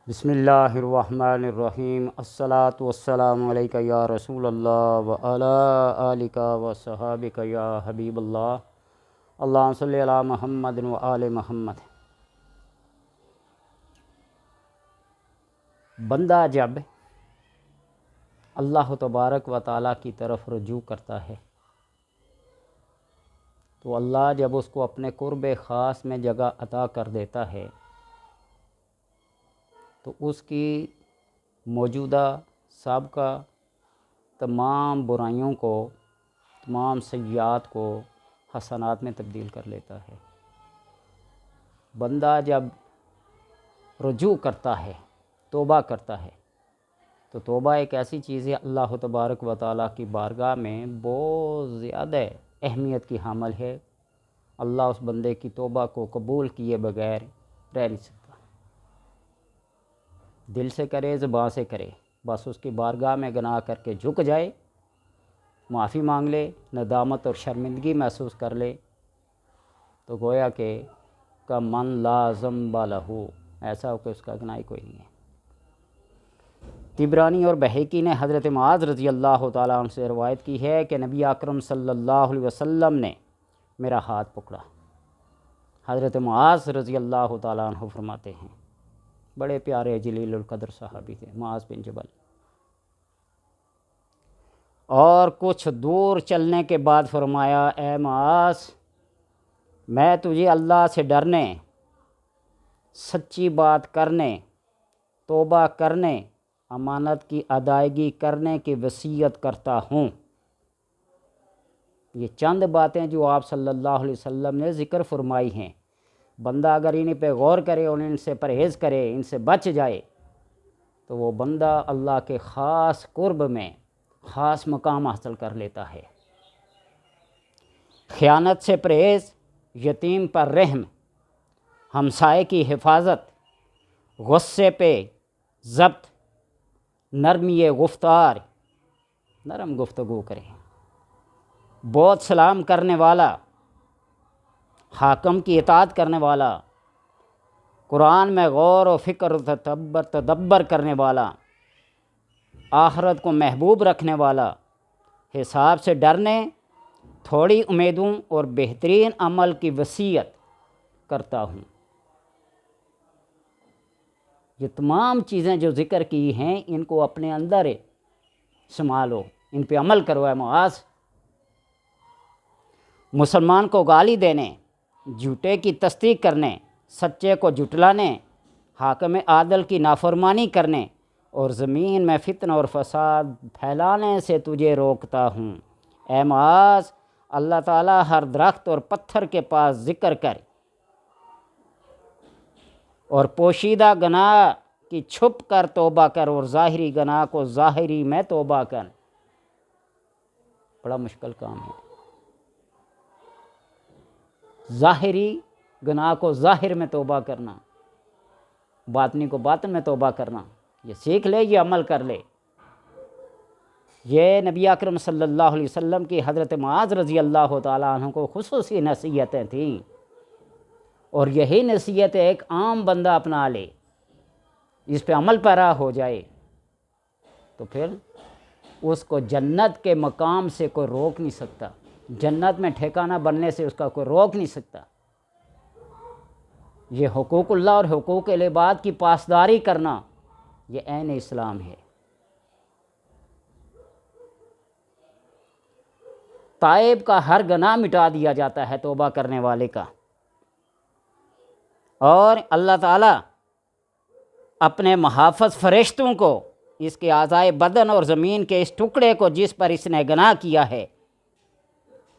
بسم اللہ الرحمن الرحیم الصلاۃ والسلام علیک یا رسول اللہ وعلی آلک وصحابک یا حبیب اللہ اللہم صلی علی محمد وآل محمد۔ بندہ جب اللہ تبارک و تعالیٰ کی طرف رجوع کرتا ہے تو اللہ جب اس کو اپنے قرب خاص میں جگہ عطا کر دیتا ہے تو اس کی موجودہ سابقہ تمام برائیوں کو، تمام سیئات کو حسنات میں تبدیل کر لیتا ہے۔ بندہ جب رجوع کرتا ہے، توبہ کرتا ہے، تو توبہ ایک ایسی چیز ہے اللہ تبارک و تعالیٰ کی بارگاہ میں بہت زیادہ اہمیت کی حامل ہے۔ اللہ اس بندے کی توبہ کو قبول کیے بغیر رہ نہیں سکتا، دل سے کرے زبان سے کرے، بس اس کی بارگاہ میں گناہ کر کے جھک جائے، معافی مانگ لے، ندامت اور شرمندگی محسوس کر لے تو گویا کہ من لا ذنب لہ، ایسا ہو کہ اس کا گناہ کوئی نہیں ہے۔ طبرانی اور بہقی نے حضرت معاذ رضی اللہ تعالیٰ عنہ سے روایت کی ہے کہ نبی اکرم صلی اللہ علیہ وسلم نے میرا ہاتھ پکڑا۔ حضرت معاذ رضی اللہ تعالیٰ عنہ فرماتے ہیں، بڑے پیارے جلیل القدر صحابی تھے معاذ بن جبل، اور کچھ دور چلنے کے بعد فرمایا، اے معاذ، میں تجھے اللہ سے ڈرنے، سچی بات کرنے، توبہ کرنے، امانت کی ادائیگی کرنے کی وصیت کرتا ہوں۔ یہ چند باتیں جو آپ صلی اللہ علیہ وسلم نے ذکر فرمائی ہیں، بندہ اگر انہیں پہ غور کرے اور ان سے پرہیز کرے، ان سے بچ جائے تو وہ بندہ اللہ کے خاص قرب میں خاص مقام حاصل کر لیتا ہے۔ خیانت سے پرہیز، یتیم پر رحم، ہمسائے کی حفاظت، غصے پہ ضبط، نرمی گفتار، نرم گفتگو کریں، بہت سلام کرنے والا، حاکم کی اطاعت کرنے والا، قرآن میں غور و فکر و تدبر کرنے والا، آخرت کو محبوب رکھنے والا، حساب سے ڈرنے، تھوڑی امیدوں اور بہترین عمل کی وصیت کرتا ہوں۔ یہ تمام چیزیں جو ذکر کی ہیں ان کو اپنے اندر سنبھالو، ان پہ عمل کرو اے معاذ۔ مسلمان کو گالی دینے، جھوٹے کی تصدیق کرنے، سچے کو جھٹلانے، حاکم عادل کی نافرمانی کرنے اور زمین میں فتنہ اور فساد پھیلانے سے تجھے روکتا ہوں۔ اے معاذ، اللہ تعالیٰ ہر درخت اور پتھر کے پاس ذکر کر اور پوشیدہ گناہ کی چھپ کر توبہ کر اور ظاہری گناہ کو ظاہری میں توبہ کر۔ بڑا مشکل کام ہے، ظاہری گناہ کو ظاہر میں توبہ کرنا، باطنی کو باطن میں توبہ کرنا۔ یہ سیکھ لے، یہ عمل کر لے۔ یہ نبی اکرم صلی اللہ علیہ وسلم کی حضرت معاذ رضی اللہ تعالیٰ عنہ کو خصوصی نصیحتیں تھیں، اور یہی نصیحت ایک عام بندہ اپنا لے، اس پہ عمل پیرا ہو جائے تو پھر اس کو جنت کے مقام سے کوئی روک نہیں سکتا، جنت میں ٹھکانہ بننے سے اس کا کوئی روک نہیں سکتا۔ یہ حقوق اللہ اور حقوق العباد کی پاسداری کرنا، یہ عین اسلام ہے۔ تائب کا ہر گناہ مٹا دیا جاتا ہے توبہ کرنے والے کا، اور اللہ تعالیٰ اپنے محافظ فرشتوں کو اس کے اعضائے بدن اور زمین کے اس ٹکڑے کو جس پر اس نے گناہ کیا ہے،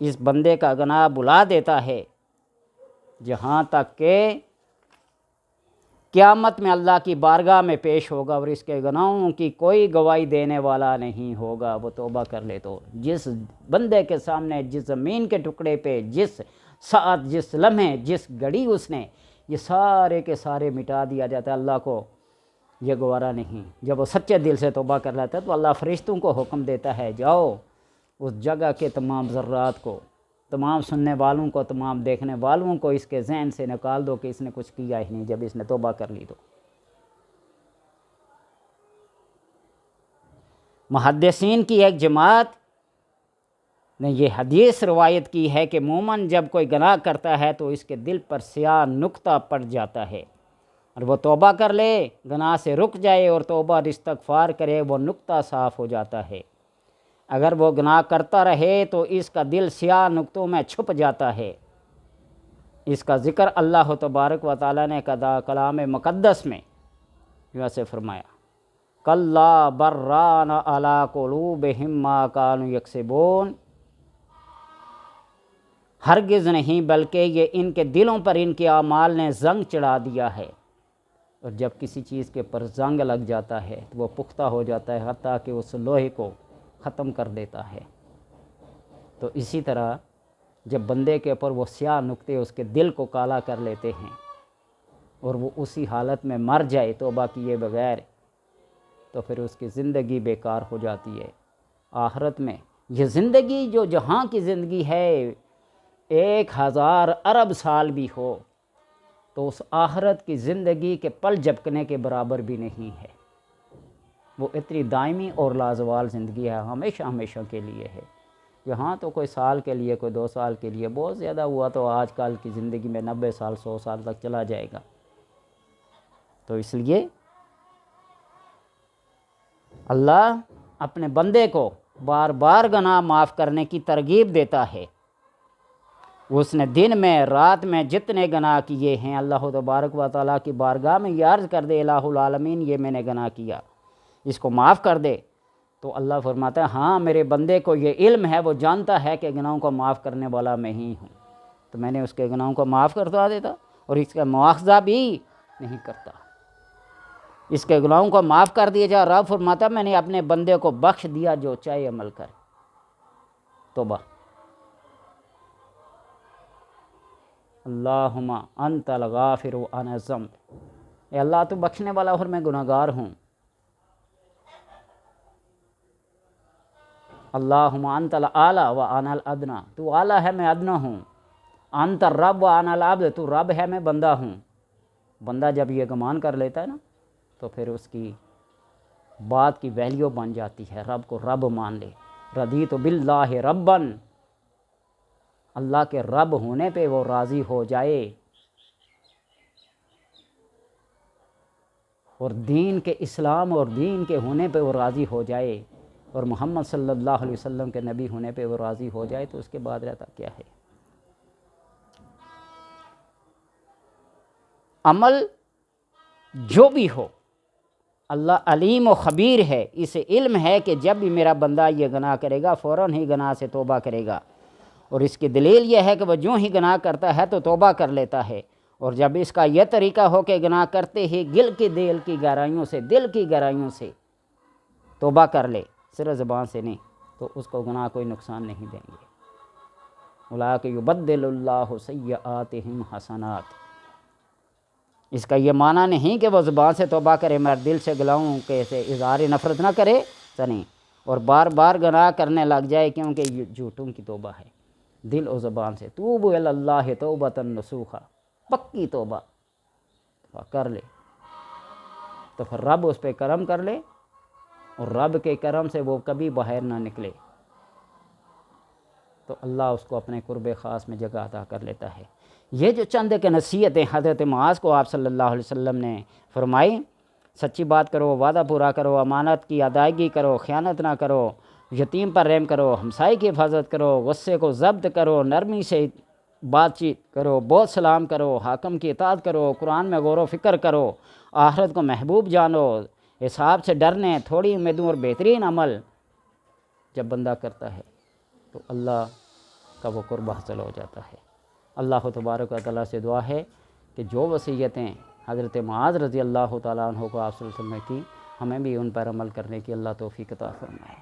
اس بندے کا گناہ بلا دیتا ہے، جہاں تک کہ قیامت میں اللہ کی بارگاہ میں پیش ہوگا اور اس کے گناہوں کی کوئی گواہی دینے والا نہیں ہوگا۔ وہ توبہ کر لے تو جس بندے کے سامنے، جس زمین کے ٹکڑے پہ، جس ساعت، جس لمحے، جس گھڑی اس نے یہ سارے کے سارے مٹا دیا جاتا ہے، اللہ کو یہ گوارا نہیں۔ جب وہ سچے دل سے توبہ کر لیتا ہے تو اللہ فرشتوں کو حکم دیتا ہے، جاؤ اس جگہ کے تمام ذرات کو، تمام سننے والوں کو، تمام دیکھنے والوں کو اس کے ذہن سے نکال دو کہ اس نے کچھ کیا ہی نہیں جب اس نے توبہ کر لی تو۔ محدثین کی ایک جماعت نے یہ حدیث روایت کی ہے کہ مومن جب کوئی گناہ کرتا ہے تو اس کے دل پر سیاہ نقطہ پڑ جاتا ہے، اور وہ توبہ کر لے، گناہ سے رک جائے اور توبہ اور استغفار کرے، وہ نقطہ صاف ہو جاتا ہے۔ اگر وہ گناہ کرتا رہے تو اس کا دل سیاہ نقطوں میں چھپ جاتا ہے۔ اس کا ذکر اللہ تبارک و تعالیٰ نے کلام مقدس میں ویسے فرمایا، کَلَّا بَرَّانَ عَلَىٰ قُلُوبِهِم مَّا كَانُوا يَكْسِبُونَ، ہرگز نہیں بلکہ یہ ان کے دلوں پر ان کے اعمال نے زنگ چڑھا دیا ہے، اور جب کسی چیز کے پر زنگ لگ جاتا ہے تو وہ پختہ ہو جاتا ہے، حتیٰ کہ اس لوہے کو ختم کر دیتا ہے۔ تو اسی طرح جب بندے کے اوپر وہ سیاہ نقطے اس کے دل کو کالا کر لیتے ہیں اور وہ اسی حالت میں مر جائے توبہ کیے بغیر، تو پھر اس کی زندگی بیکار ہو جاتی ہے۔ آخرت میں یہ زندگی جو جہاں کی زندگی ہے 1000 ارب سال بھی ہو تو اس آخرت کی زندگی کے پل جھپکنے کے برابر بھی نہیں ہے۔ وہ اتنی دائمی اور لازوال زندگی ہے، ہمیشہ ہمیشہ کے لیے ہے۔ یہاں تو کوئی سال کے لیے، کوئی 2 سال کے لیے، بہت زیادہ ہوا تو آج کل کی زندگی میں 90 سال 100 سال تک چلا جائے گا۔ تو اس لیے اللہ اپنے بندے کو بار بار گناہ معاف کرنے کی ترغیب دیتا ہے۔ اس نے دن میں رات میں جتنے گناہ کیے ہیں اللہ تبارک و تعالیٰ کی بارگاہ میں یہ عرض کر دے، الہ العالمین یہ میں نے گناہ کیا، اس کو معاف کر دے، تو اللہ فرماتا ہے ہاں میرے بندے کو یہ علم ہے، وہ جانتا ہے کہ گناہوں کو معاف کرنے والا میں ہی ہوں، تو میں نے اس کے گناہوں کو معاف کرتا دیتا اور اس کا مواخذہ بھی نہیں کرتا۔ اس کے گناہوں کو معاف کر دیا جائے، رب فرماتا ہے میں نے اپنے بندے کو بخش دیا جو چاہے عمل کر۔ توبہ، اللہم انت الغافر وانا الذنب، اے اللہ تو بخشنے والا اور میں گناہ گار ہوں۔ اللہم انت الاعلی وانا الادنی، تو اعلیٰ ہے میں ادنیٰ ہوں۔ انت الرب وانا العبد، تو رب ہے میں بندہ ہوں۔ بندہ جب یہ گمان کر لیتا ہے نا تو پھر اس کی بات کی ویلیو بن جاتی ہے، رب کو رب مان لے۔ رضیت باللہ رباً، اللہ کے رب ہونے پہ وہ راضی ہو جائے، اور دین کے اسلام اور دین کے ہونے پہ وہ راضی ہو جائے، اور محمد صلی اللہ علیہ وسلم کے نبی ہونے پہ وہ راضی ہو جائے، تو اس کے بعد رہتا کیا ہے؟ عمل جو بھی ہو اللہ علیم و خبیر ہے، اسے علم ہے کہ جب بھی میرا بندہ یہ گناہ کرے گا فوراً ہی گناہ سے توبہ کرے گا، اور اس کی دلیل یہ ہے کہ وہ جو ہی گناہ کرتا ہے تو توبہ کر لیتا ہے، اور جب اس کا یہ طریقہ ہو کہ گناہ کرتے ہی دل کی گہرائیوں سے توبہ کر لے، صرف زبان سے نہیں، تو اس کو گناہ کوئی نقصان نہیں دیں گے۔ اولئک یبدل اللہ سیئاتہم حسنات، اس کا یہ معنی نہیں کہ وہ زبان سے توبہ کرے مگر دل سے گلاؤں کہ اسے اظہار نفرت نہ کرے، نہیں، اور بار بار گناہ کرنے لگ جائے، کیونکہ یہ جھوٹوں کی توبہ ہے، دل و زبان سے۔ توبوا الی اللہ توبۃ نصوحا، پکی توبہ کر لے تو پھر رب اس پہ کرم کر لے، اور رب کے کرم سے وہ کبھی باہر نہ نکلے، تو اللہ اس کو اپنے قرب خاص میں جگہ عطا کر لیتا ہے۔ یہ جو چند کے نصیحتیں حضرت معاذ کو آپ صلی اللہ علیہ وسلم نے فرمائی، سچی بات کرو، وعدہ پورا کرو، امانت کی ادائیگی کرو، خیانت نہ کرو، یتیم پر رحم کرو، ہمسائے کی حفاظت کرو، غصے کو ضبط کرو، نرمی سے بات چیت کرو، بہت سلام کرو، حاکم کی اطاعت کرو، قرآن میں غور و فکر کرو، آخرت کو محبوب جانو، حساب سے ڈرنے، تھوڑی امیدوں اور بہترین عمل جب بندہ کرتا ہے تو اللہ کا وہ قرب حاصل ہو جاتا ہے۔ اللہ تبارک و تعالیٰ سے دعا ہے کہ جو وصیتیں حضرت معاذ رضی اللہ تعالیٰ عنہ کو آپ صلی اللہ علیہ وسلم نے کی، ہمیں بھی ان پر عمل کرنے کی اللہ توفیق عطا فرمائے۔